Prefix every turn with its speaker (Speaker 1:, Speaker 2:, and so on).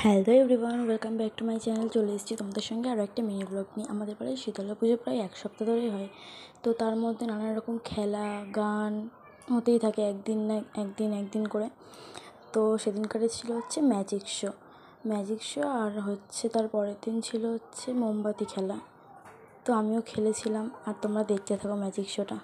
Speaker 1: Hello everyone, welcome back to my channel. চলে এসেছি তোমাদের সঙ্গে আরও একটা মিনি ব্লগ নিয়ে। আমাদের পাড়ায় শীতলা পুজো প্রায় এক সপ্তাহ ধরেই হয়। তো তার মধ্যে নানান রকম খেলা গান হতেই থাকে একদিন করে। তো সেদিনকারে ছিল ম্যাজিক শো আর তার পরের দিন ছিল মোমবাতি খেলা। তো আমিও খেলেছিলাম, আর তোমরা দেখতে থাকো ম্যাজিক শোটা।